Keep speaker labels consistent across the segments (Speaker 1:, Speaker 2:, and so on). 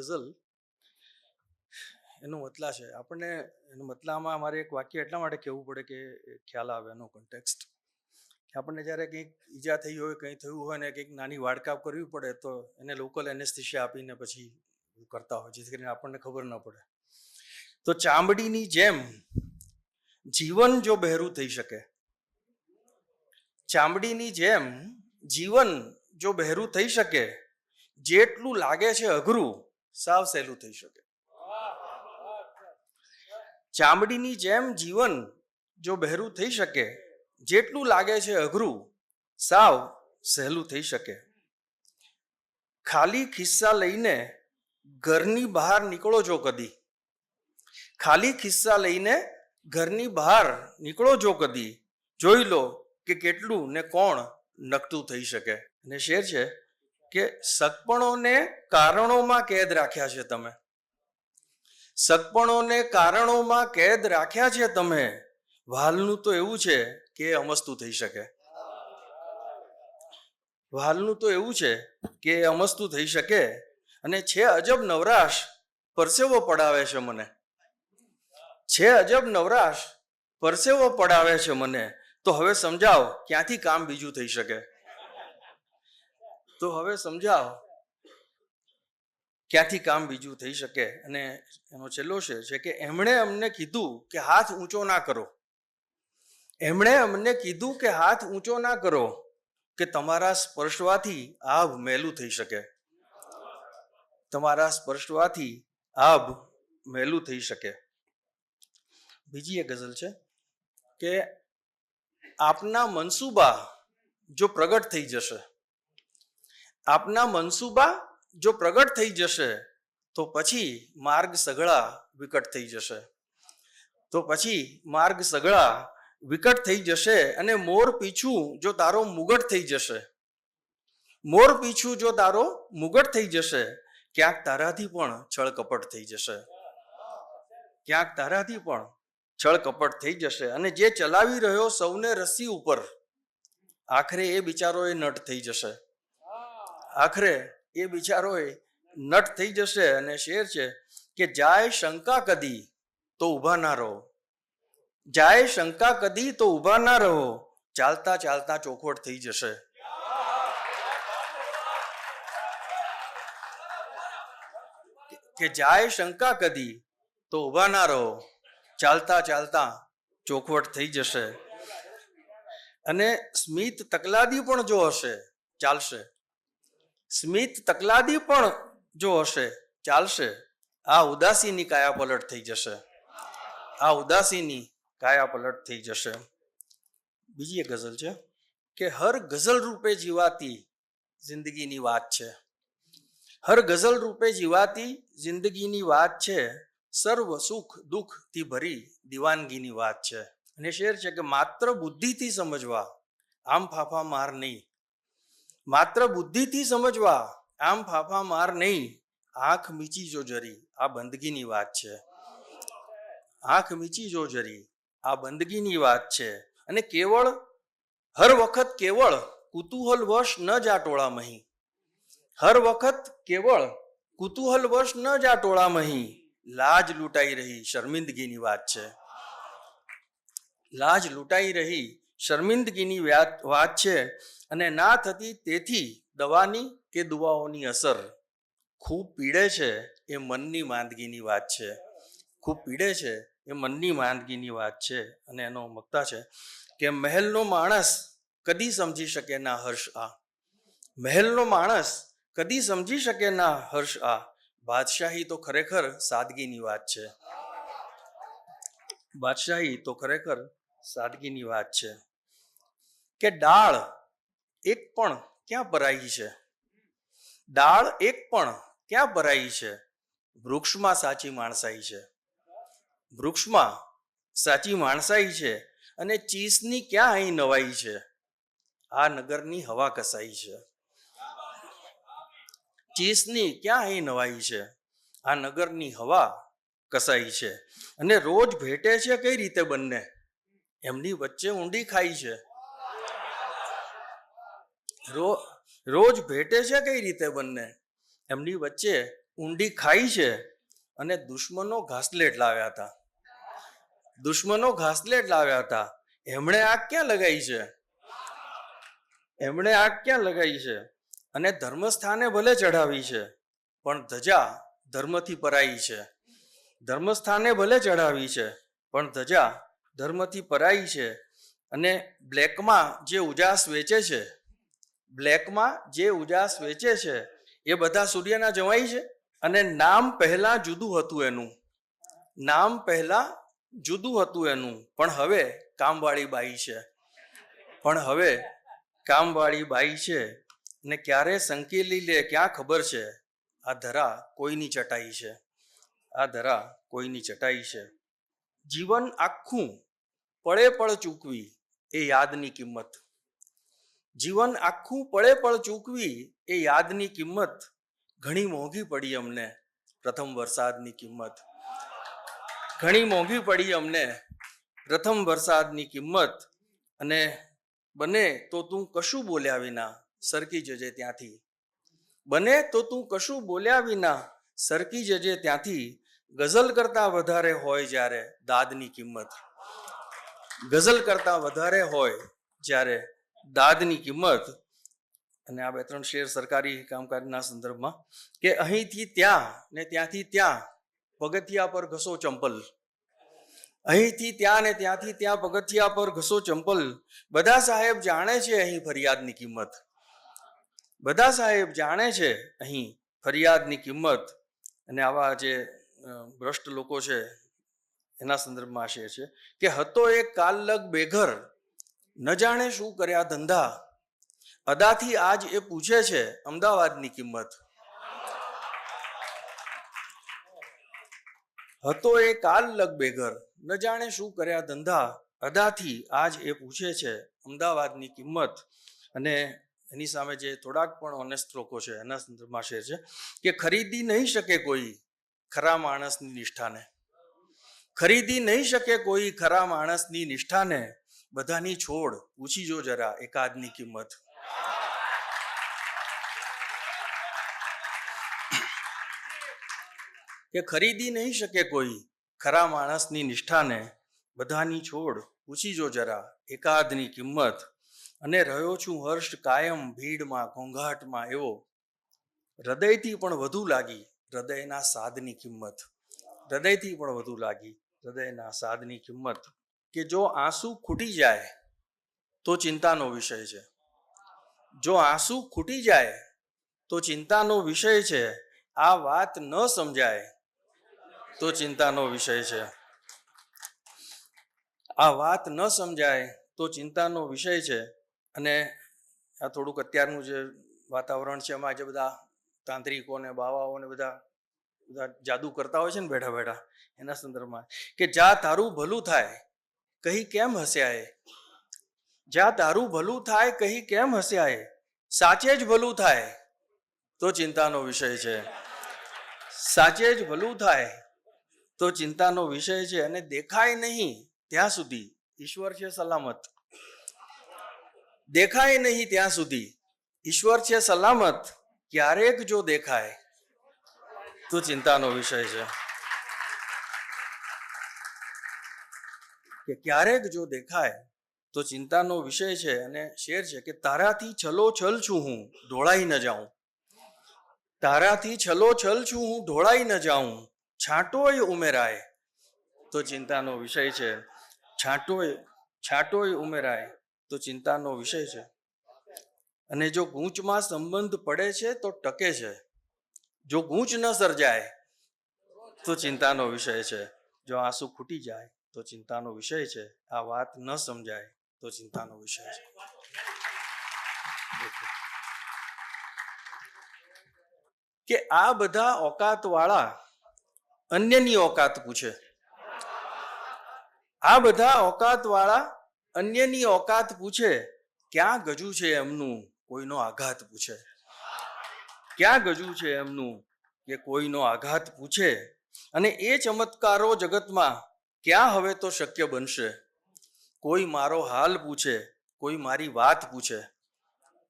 Speaker 1: ગઝલ એનો મતલા છે. આપણને એનો મતલામાં મારે એક વાક્ય એટલા માટે કહેવું પડે કે ખ્યાલ આવે એનો કોન્ટેક્સ્ટ. આપણને જ્યારે કંઈક ઈજા થઈ હોય, કંઈ થયું હોય ને કંઈક નાની વાડકાપ કરવી પડે તો એને લોકલ એનેસ્થેસિયા આપીને પછી કરતા હોય, જેથી કરીને આપણને ખબર ન પડે. તો ચામડીની જેમ જીવન જો બહેરું થઈ શકે, ચામડીની જેમ જીવન જો બહેરું થઈ શકે, જેટલું લાગે છે અઘરું સાવ સહેલું થઈ શકે. ચામડીની જેમ જીવન જો બહેરું થઈ શકે, જેટલું લાગે છે અઘરું સાવ સહેલું થઈ શકે. ખાલી ખિસ્સા લઈને ઘરની બહાર નીકળો જો કદી, ખાલી ખિસ્સા લઈને ઘરની બહાર નીકળો જો કદી, જોઈ લો કે કેટલું ને કોણ નકતું થઈ શકે. અને શેર છે કે સગપણોને કારણોમાં કેદ રાખ્યા છે તમે, સગપણોને કારણોમાં કેદ રાખ્યા છે તમે, વાલનું તો એવું છે કે અમસ્તું થઈ શકે. વાલનું તો એવું છે કે અમસ્તું થઈ શકે. અને છે અજબ નવરાશ પરસેવો પડાવે છે મને, છે અજબ નવરાશ પરસેવો પડાવે છે મને, તો હવે સમજાવ ક્યાંથી કામ બીજું થઈ શકે. તો હવે સમજાવ ક્યાંથી કામ બીજું થઈ શકે. અને એનો છેલ્લો શેર છે કે એમણે અમને કીધું કે હાથ ઊંચો ના કરો, એમણે અમને કીધું કે હાથ ઊંચો ના કરો, કે તમારા સ્પર્શવાથી આભ મેલું થઈ શકે, તમારા સ્પર્શવાથી આભ મેલું થઈ શકે. બીજી એક ગઝલ છે કે આપના મનસૂબા જો પ્રગટ થઈ જશે, આપના મનસૂબા જો પ્રગટ થઈ જશે, તો પછી માર્ગ સઘળા વિકટ થઈ જશે, તો પછી માર્ગ સઘળા વિકટ થઈ જશે. અને મોર પીછું જો તારો મુગટ થઈ જશે, મોર પીછું જો તારો મુગટ થઈ જશે, ક્યાંક તારાથી પણ છળ કપટ થઈ જશે, ક્યાંક તારાથી પણ છળ કપટ થઈ જશે. અને જે ચલાવી રહ્યો સૌને રસ્સી ઉપર, આખરે એ બિચારોએ નટ થઈ જશે, આખરે એ બિચારોએ નટ થઈ જશે. અને શેર છે કે જાય શંકા કદી તો ઊભા ના રહો, જાય શંકા કદી તો ઊભા ના રહો, ચાલતા ચાલતા ચોખવટ થઈ જશે. કે જાય શંકા કદી તો ઊભા ના રહો, ચાલતા ચાલતા ચોખવટ થઈ જશે. અને સ્મિત તકલાદી પણ જો હશે ચાલશે, સ્મિત તકલાદી પણ જો હશે ચાલશે, આ ઉદાસીની કાયા પલટ થઈ જશે, આ ઉદાસીની કાયા પલટ થઈ જશે. બીજી એક ગઝલ છે કે હર ગઝલ રૂપે જીવાતી જિંદગીની વાત છે, હર ગઝલ રૂપે જીવાતી જિંદગીની વાત છે, સર્વ સુખ દુઃખથી ભરી દિવાનગીની વાત છે. અને શેર છે કે માત્ર બુદ્ધિથી સમજવા આમ ફાફા માર નહીં, માત્ર બુદ્ધિથી સમજવા આમ ફાફા માર નહીં, આંખ મીચી જો જરી આ બંદગીની વાત છે, આંખ મીચી જો જરી આ બંદગીની વાત છે. અને કેવળ હર વખત કેવળ કુતૂહલવશ ન જા ટોળા મહી, હર વખત કેવળ કુતૂહલવશ ન જા ટોળા મહી, લાજ લૂંટાઈ રહી શર્મિંદગીની વાત છે, લાજ લૂંટાઈ રહી શર્મિંદગીની વાત છે. અને ના થતી તેથી દવાની કે દુઆઓની અસર, ખૂબ પીડે છે એ મનની માંદગીની વાત છે, ખૂબ પીડે છે એ મનની માંદગીની વાત છે. અને એનો મક્તા છે કે મહેલનો માણસ કદી સમજી શકે ના હર્ષ આ, મહેલનો માણસ કદી સમજી શકે ના હર્ષ આ, બાદશાહી તો ખરેખર સાદગીની વાત છે, બાદશાહી તો ખરેખર સાદગીની વાત છે. કે ડાળ એક પણ ક્યાં ભરાઈ છે, ડાળ એક પણ ક્યાં ભરાઈ છે, વૃક્ષમાં સાચી માણસાઈ છે, વૃક્ષમાં સાચી માણસાઈ છે. અને ચીસની ક્યાં અહીં નવાઈ છે, આ નગરની હવા કસાઈ છે, ચીસની ક્યાં અહીં નવાઈ છે, આ નગરની હવા કસાઈ છે. અને રોજ ભેટે છે કઈ રીતે બંને, એમની વચ્ચે ઊંડી ખાઈ છે, રોજ ભેટે છે કઈ રીતે બંને, એમની વચ્ચે ઊંડી ખાઈ છે અને દુશ્મનો ઘાસલેટ લાવ્યા હતા. દુશ્મનો ઘાસલેટ લાવ્યા હતા. એમણે આગ ક્યાં લગાઈ છે? એમણે આગ ક્યાં લગાઈ છે? અને ધર્મસ્થાને ભલે ચઢાવી છે, પણ ધજા ધર્મથી પરાઈ છે. ધર્મસ્થાને ભલે ચઢાવી છે, પણ ધજા ધર્મથી પરાઈ છે. અને બ્લેકમાં જે ઉજાસ વેચે છે, બ્લેકમાં જે ઉજાસ વેચે છે, એ બધા સૂર્યના જવાઈ છે. અને નામ પહેલા જુદું હતું એનું, નામ પહેલા જુદું હતું એનું, પણ હવે કામવાળી બાઈ છે. પણ હવે કામવાળી બાઈ છે. ને ક્યારે સંકેલી લે ક્યાં ખબર છે, આ ધરા કોઈની ચટાઈ છે. આ ધરા કોઈની ચટાઈ છે. જીવન આખું પળે પળ ચૂકવી એ યાદની કિંમત. જીવન આખું પળે પળ ચૂકવી એ યાદની કિંમત. ઘણી મોંઘી પડી અમને પ્રથમ વરસાદની કિંમત. ઘણી મોંઘી પડી અમને પ્રથમ વરસાદની કિંમત. અને બને તો તું કશું બોલ્યા વિના સરકી જજે ત્યાંથી. બને તો તું કશું બોલ્યા વિના સરકી જજે ત્યાંથી. ગઝલ કરતા વધારે હોય જ્યારે દાદની કિંમત. ગઝલ કરતા વધારે હોય જ્યારે દાદની કિંમત. અને આ બે ત્રણ શેર સરકારી કામકાજના સંદર્ભમાં કે અહીંથી ત્યાં ને ત્યાંથી ત્યાં પગથિયા પર ઘસો ચંપલ. અહીંથી ત્યાં ને ત્યાંથી ત્યાં પગથિયા પર ઘસો ચંપલ. બધા સાહેબ જાણે છે અહીં ફરિયાદની કિંમત. બધા સાહેબ જાણે છે અહીં ફરિયાદની કિંમત. અને આવા જે ભ્રષ્ટ લોકો છે એના સંદર્ભમાં શેર છે કે હતો એક કાલલગ બેઘર, ન જાણે શું કર્યા ધંધા. અદાથી આજ એ પૂછે છે અમદાવાદની કિંમત. હતો એ કાલલગ બેઘર, ન જાણે શું કર્યા ધંધા. અદાથી આજ એ પૂછે છે અમદાવાદની કિંમત. અને એની સામે જે થોડાક પણ ઓનેસ્ટ લોકો છે એના સંદર્ભમાં શેર છે કે ખરીદી નહીં શકે કોઈ ખરા માણસની નિષ્ઠાને. ખરીદી નહીં શકે કોઈ ખરા માણસની નિષ્ઠાને. બધાની છોડ પૂછી જો જરા એકાદની કિંમત. કે ખરીદી નહીં શકે કોઈ ખરા માણસની નિષ્ઠાને. બધાની છોડ પૂછી જો જરા એકાદની કિંમત. અને રહ્યો છું હર્ષ કાયમ ભીડમાં ઘોંઘાટમાં એવો, હૃદયથી પણ વધુ લાગી હૃદયના સાદની કિંમત. હૃદયથી પણ વધુ લાગી હૃદયના સાદની કિંમત. કે જો આંસુ ખૂટી જાય તો ચિંતાનો વિષય છે. જો આંસુ ખૂટી જાય તો ચિંતાનો વિષય છે. આ વાત ન સમજાય તો ચિંતાનો વિષય છે. આ વાત ન સમજાય તો ચિંતાનો વિષય છે. અને આ થોડુંક અત્યારનું જે વાતાવરણ છે એમાં જે બધા તાંત્રિકો ને બાવાઓ ને બધા જાદુ કરતા હોય છે ને બેઠા બેઠા, એના સંદર્ભમાં કે જા તારું ભલું થાય કહી કેમ હસ્યાએ. જા તારું ભલું થાય કહી કેમ હસ્યાએ. સાચે જ ભલું થાય તો ચિંતાનો વિષય છે. સાચે જ ભલું થાય તો ચિંતાનો વિષય છે. અને દેખાય નહીં ત્યાં સુધી ઈશ્વર છે સલામત. દેખાય નહીં ત્યાં સુધી ઈશ્વર છે સલામત. ક્યારેક જો દેખાય તો ચિંતાનો વિષય છે. કે ક્યારેક જો દેખાય તો ચિંતાનો વિષય છે. અને શેર છે કે તારાથી છલોછલ છું હું ઢોળાઈ ન જાઉં. તારાથી છલોછલ છું હું ઢોળાઈ ન જાઉં. છાંટોય ઉમેરાય તો ચિંતાનો વિષય છે. છાંટોય ઉમેરાય તો ચિંતાનો વિષય છે. અને જો ગૂંચમાં સંબંધ પડે છે તો ટકે છે. જો ગૂંચ ન સર્જાય તો ચિંતાનો વિષય છે. જો આંસુ ખૂટી જાય તો ચિંતાનો વિષય છે. આ વાત ન સમજાય તો ચિંતાનો વિષય છે. કે આ બધા ઓકાત વાળા અન્યની ઓકાત પૂછે. આ બધા ઓકાત વાળા અન્યની ઓકાત પૂછે. ક્યાં ગજુ છે એમનું કોઈનો આઘાત પૂછે. ક્યાં ગજુ છે એમનું કે કોઈનો આઘાત પૂછે. અને એ ચમત્કારો જગતમાં ક્યાં હવે તો શક્ય બનશે. કોઈ મારો હાલ પૂછે કોઈ મારી વાત પૂછે.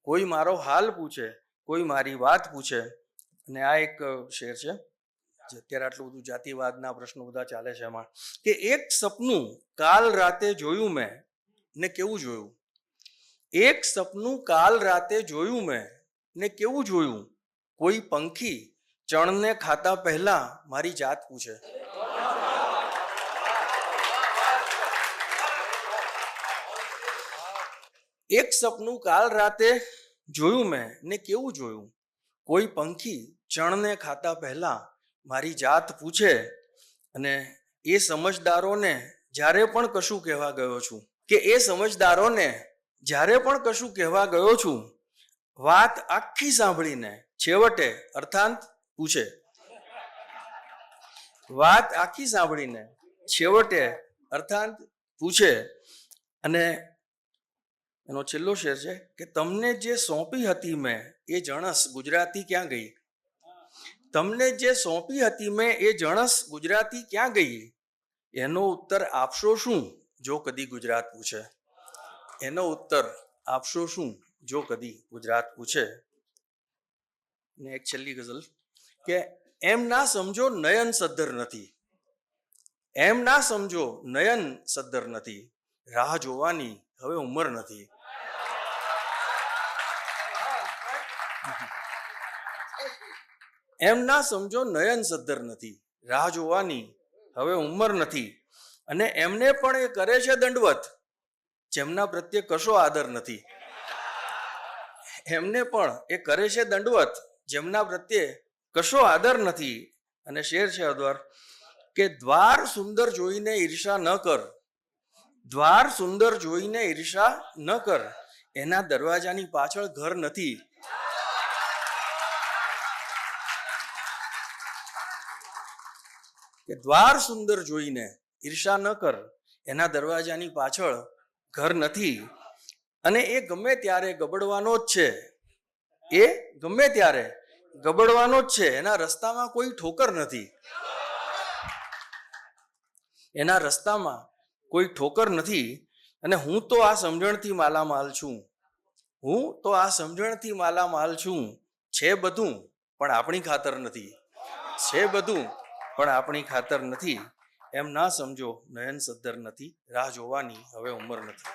Speaker 1: કોઈ મારો હાલ પૂછે કોઈ મારી વાત પૂછે. અને આ એક શેર છે જે અત્યારે આટલું બધું જાતિવાદના પ્રશ્નો બધા ચાલે છે એમાં, કે એક સપનું કાલ રાતે જોયું મેં ને કેવું જોયું. એક સપનું કાલ રાતે જોયું મેં ને કેવું જોયું. કોઈ પંખી ચણને ખાતા પહેલા મારી જાત પૂછે. એક સપનું કાલ રાતે જોયું મેં ને કેવું જોયું. કોઈ પંખી ચણને ખાતા પહેલા મારી જાત પૂછે. અને એ સમજદારોને જ્યારે પણ કશું કહેવા ગયો છું, કે એ સમજદારોને જ્યારે પણ કશું કહેવા ગયો છું, વાત આખી સાંભળીને છેવટે અર્થાંત પૂછે. વાત આખી સાંભળીને છેવટે અર્થાંત પૂછે. અને એનો છેલ્લો શેર છે કે તમને જે સોંપી હતી મેં એ જણસ ગુજરાતી ક્યાં ગઈ. તમને જે સોંપી હતી મેં એ જણસ ગુજરાતી ક્યાં ગઈ. એનો ઉત્તર આપશો શું જો કદી ગુજરાત પૂછે. એનો ઉત્તર આપશો શું જો કદી ગુજરાત પૂછે. ને એક છેલ્લી ગઝલ કે એમ ના સમજો નયન સદ્ધર નથી. એમ ના સમજો નયન સદ્ધર નથી. રાહ જોવાની હવે ઉંમર નથી. એમ ના સમજો નયન સદ્ધર નથી. રાહ જોવાની હવે ઉંમર નથી. અને એમને પણ એ કરે છે દંડવત જેમના પ્રત્યે કશો આદર નથી. એમને પણ એ કરે છે દંડવત જેમના પ્રત્યે કશો આદર નથી. અને શેર છે અદ્વાર કે દ્વાર સુંદર જોઈને ઈર્ષા ન કર. દ્વાર સુંદર જોઈને ઈર્ષા ન કર. એના દરવાજાની પાછળ ઘર નથી. કે દ્વાર સુંદર જોઈને ઈર્ષા ન કર. એના દરવાજાની પાછળ ઘર નથી. અને એ ગમે ત્યારે ગબડવાનો જ છે. એ ગમે ત્યારે ગબડવાનો જ છે. એના રસ્તામાં કોઈ ઠોકર નથી. એના રસ્તામાં કોઈ ઠોકર નથી. અને હું તો આ સમજણથી માલામાલ છું. હું તો આ સમજણથી માલામાલ છું. છે બધું પણ આપણી ખાતર નથી. છે બધું પણ આપણી ખાતર નથી. એમ ના સમજો નયન સદ્ધર નથી. રાહ જોવાની હવે ઉંમર નથી.